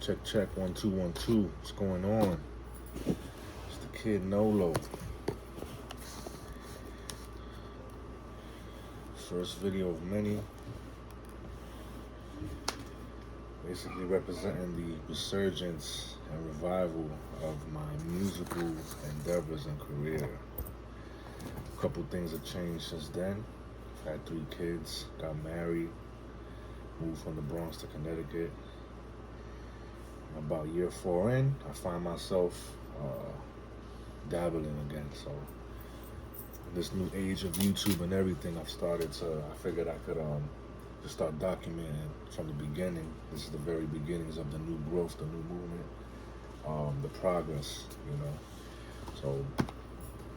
Check, check, 1 2 1 2. What's going on? It's the kid Nolo. First video of many. Basically representing the resurgence and revival of my musical endeavors and career. A couple things have changed since then. I've had 3 kids, got married, moved from the Bronx to Connecticut. About year 4 in, I find myself dabbling again. So this new age of YouTube and everything, I figured I could just start documenting from the beginning. This is the very beginnings of the new growth, the new movement, the progress, you know. So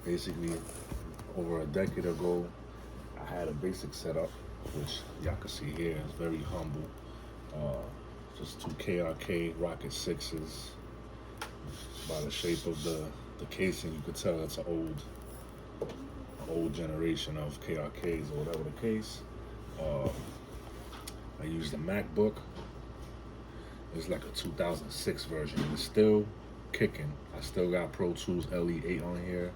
basically, over a decade ago, I had a basic setup, which y'all can see here. It's very humble. Just 2 KRK Rocket 6s. By the shape of the casing, you could tell it's an old generation of KRKs or whatever the case. I used a MacBook. It's like a 2006 version. It's still kicking. I still got Pro Tools LE8 on here.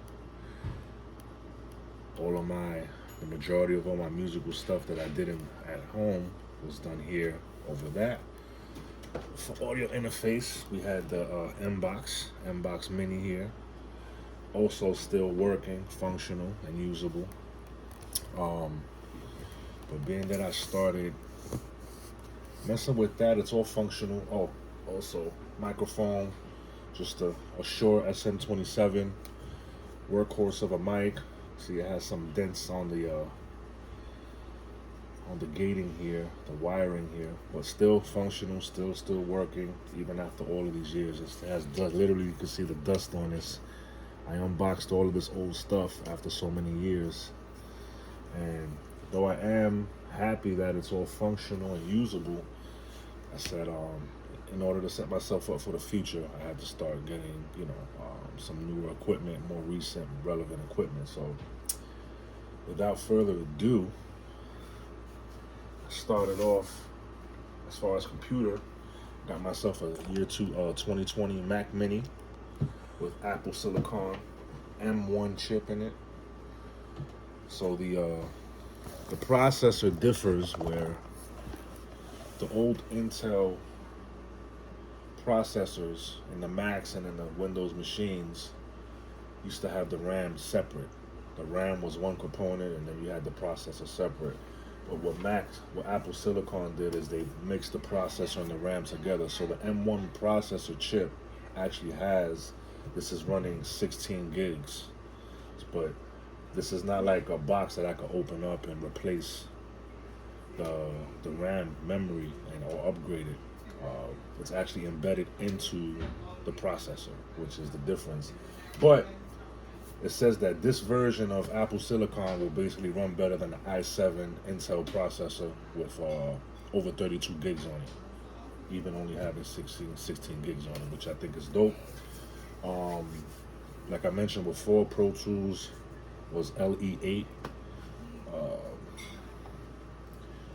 The majority of all my musical stuff that I did at home was done here over that. For audio interface, we had the M-Box Mini here. Also still working, functional, and usable. But being that I started messing with that, it's all functional. Oh, also microphone, just a Shure SM27, workhorse of a mic. See, it has some dents on the gating here, the wiring here, but still functional, still working, even after all of these years. It has dust. Literally, you can see the dust on this. I unboxed all of this old stuff after so many years, and though I am happy that it's all functional and usable, I said, in order to set myself up for the future, I had to start getting, some newer equipment, more recent, relevant equipment. So, without further ado, I started off as far as computer. Got myself a year 2020 Mac Mini with Apple Silicon M1 chip in it. So the processor differs, where the old Intel processors in the Macs and in the Windows machines used to have the RAM separate. The RAM was one component, and then you had the processor separate. But what Apple Silicon did is they mixed the processor and the RAM together. So the M1 processor chip actually this is running 16 gigs. But this is not like a box that I could open up and replace the RAM memory or upgrade it. It's actually embedded into the processor, which is the difference. But it says that this version of Apple Silicon will basically run better than the i7 Intel processor with over 32 gigs on it, even only having 16 gigs on it, which I think is dope. Like I mentioned before, Pro Tools was LE8.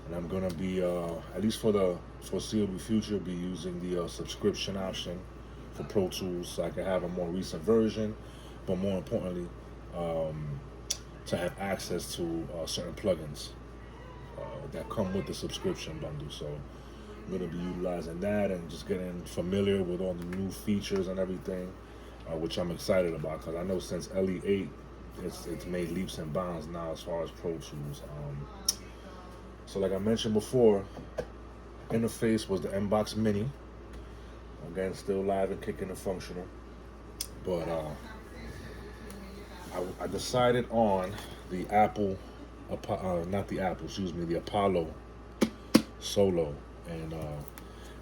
And I'm gonna be, at least for the foreseeable future, be using the subscription option for Pro Tools, so I can have a more recent version, but more importantly, to have access to certain plugins that come with the subscription bundle. So I'm gonna be utilizing that and just getting familiar with all the new features and everything, which I'm excited about, because I know since LE8, it's made leaps and bounds now as far as Pro Tools. So like I mentioned before, interface was the M-Box Mini. Again, still live and kicking and functional. But I decided on the the Apollo Solo. And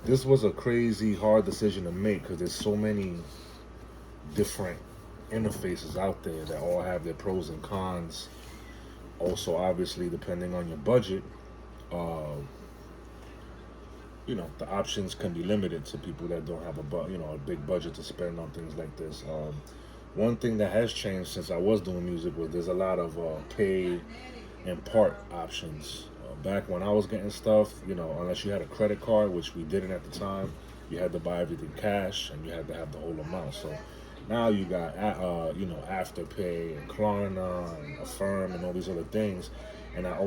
this was a crazy hard decision to make, because there's so many different interfaces out there that all have their pros and cons. Also, obviously, depending on your budget, the options can be limited to people that don't have a big budget to spend on things like this. One thing that has changed since I was doing music was there's a lot of pay and part options. Back when I was getting stuff, unless you had a credit card, which we didn't at the time, You had to buy everything cash, and you had to have the whole amount. So now you got Afterpay and Klarna and Affirm and all these other things. And I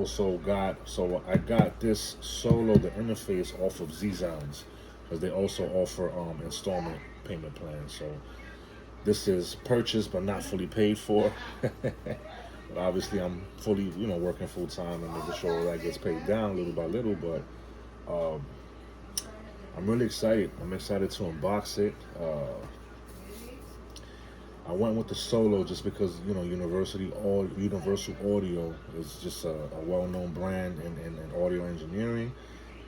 got this Solo, the interface, off of Z-Sounds, because they also offer installment payment plans. So this is purchased but not fully paid for. But obviously, I'm fully, working full time and making sure that gets paid down little by little. But um, I'm really excited. I'm excited to unbox it. I went with the Solo just because Universal Audio is just a well-known brand in audio engineering,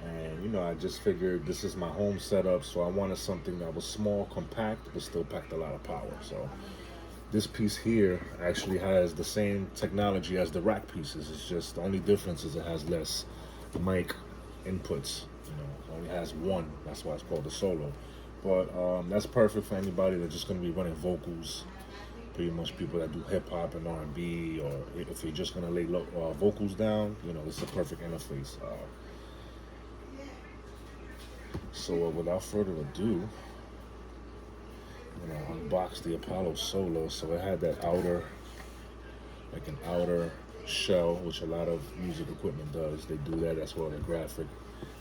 and I just figured this is my home setup, so I wanted something that was small, compact, but still packed a lot of power. So this piece here actually has the same technology as the rack pieces. It's just the only difference is it has less mic inputs. It only has one. That's why it's called the Solo. But that's perfect for anybody that's just going to be running vocals. Pretty much people that do hip hop and R&B, or if you're just going to lay vocals down, this is a perfect interface. So without further ado, unbox the Apollo Solo. So it had that outer shell, which a lot of music equipment does. They do that. That's where the graphic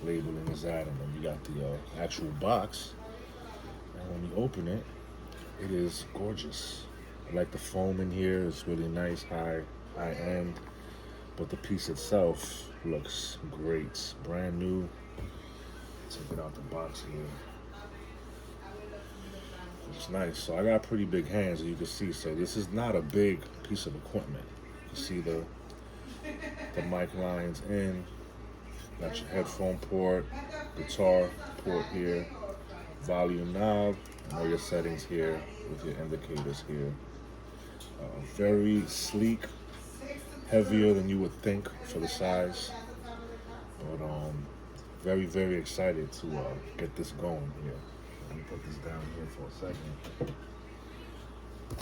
labeling is at, and then you got the actual box. And when you open it, it is gorgeous. I like the foam in here. It's really nice, high end. But the piece itself looks great, brand new. Take it out the box here. It's nice. So I got pretty big hands, as you can see. So this is not a big piece of equipment. You see the mic lines in. Got your headphone port, guitar port here, volume knob, and all your settings here with your indicators here. Very sleek, heavier than you would think for the size, but very, very excited to get this going here. Let me put this down here for a second.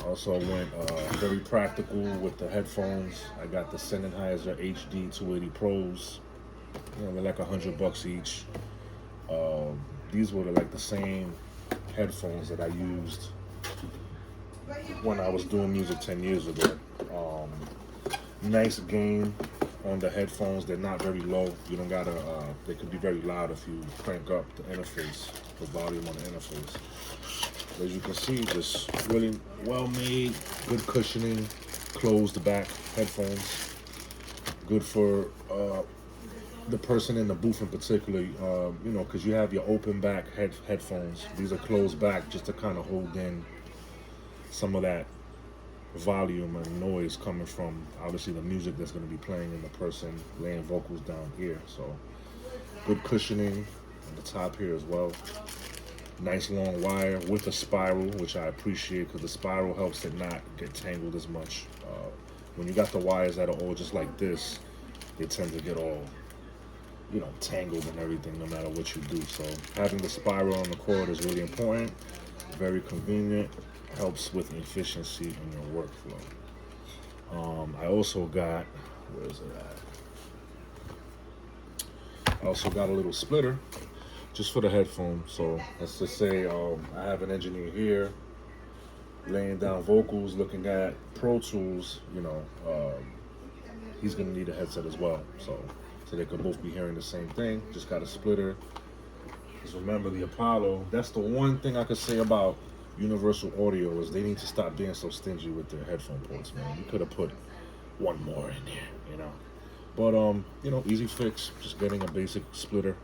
Also went very practical with the headphones. I got the Sennheiser HD 280 Pros. They're like $100 each. These were like the same headphones that I used when I was doing music 10 years ago. Nice gain on the headphones. They're not very low. You don't gotta, they could be very loud if you crank up the interface, the volume on the interface. As you can see, just really well made, good cushioning, closed back headphones. Good for the person in the booth in particular, because you have your open back headphones. These are closed back just to kind of hold in some of that volume and noise coming from obviously the music that's going to be playing and the person laying vocals down here. So good cushioning on the top here as well. Nice long wire with a spiral, which I appreciate because the spiral helps it not get tangled as much. When you got the wires that are all just like this, they tend to get all tangled and everything no matter what you do. So having the spiral on the cord is really important, very convenient, helps with efficiency in your workflow. I also got, where is it at? I also got a little splitter just for the headphone. So let's just say I have an engineer here laying down vocals, looking at Pro Tools, he's gonna need a headset as well. So they could both be hearing the same thing. Just got a splitter. Because remember, the Apollo, that's the one thing I could say about Universal Audio is they need to stop being so stingy with their headphone ports, man. You could have put one more in there, But, easy fix, just getting a basic splitter.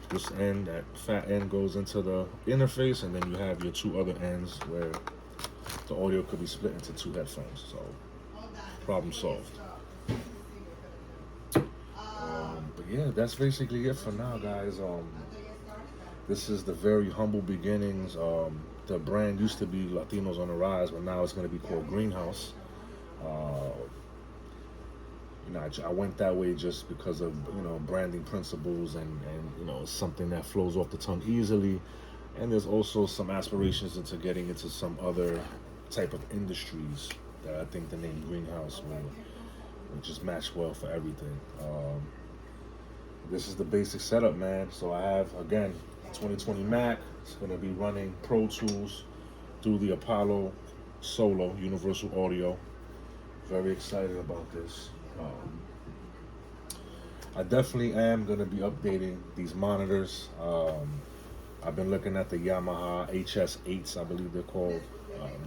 This end, that fat end goes into the interface, and then you have your two other ends where the audio could be split into two headphones. So, problem solved. But yeah, that's basically it for now, guys. This is the very humble beginnings. The brand used to be Latinos on the Rise, but now it's going to be called Greenhouse. I went that way just because of branding principles and it's something that flows off the tongue easily. And there's also some aspirations into getting into some other type of industries that I think the name Greenhouse will just match well for everything. this is the basic setup, man. So I have, again, 2020 Mac. It's gonna be running Pro Tools through the Apollo Solo Universal Audio. Very excited about this. I definitely am gonna be updating these monitors. I've been looking at the Yamaha HS8s, I believe they're called,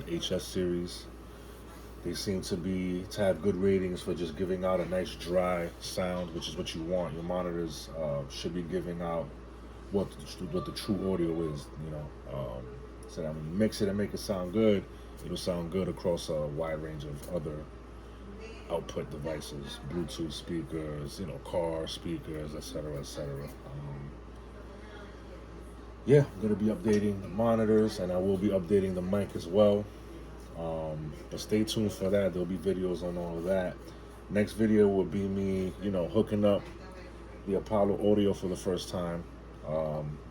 the HS series. They seem to have good ratings for just giving out a nice dry sound, which is what you want. Your monitors should be giving out what the true audio is, you know. So that when you mix it and make it sound good, it'll sound good across a wide range of other output devices, Bluetooth speakers, you know, car speakers, etc., etc. Yeah, I'm gonna be updating the monitors, and I will be updating the mic as well. But stay tuned for that. There'll be videos on all of that. Next video will be me, you know, hooking up the Apollo Audio for the first time,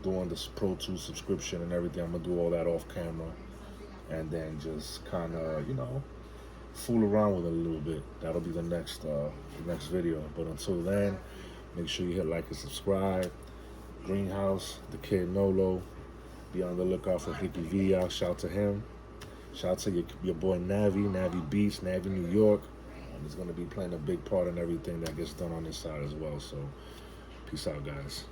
doing this Pro Tools subscription and everything. I'm gonna do all that off camera, and then just kind of, you know, fool around with it a little bit. That'll be the next video. But until then, make sure you hit like and subscribe. Greenhouse, the kid Nolo. Be on the lookout for Hickey V. Shout out to him. Shout out to your boy Navi Beats, Navi New York. He's going to be playing a big part in everything that gets done on this side as well. So, peace out, guys.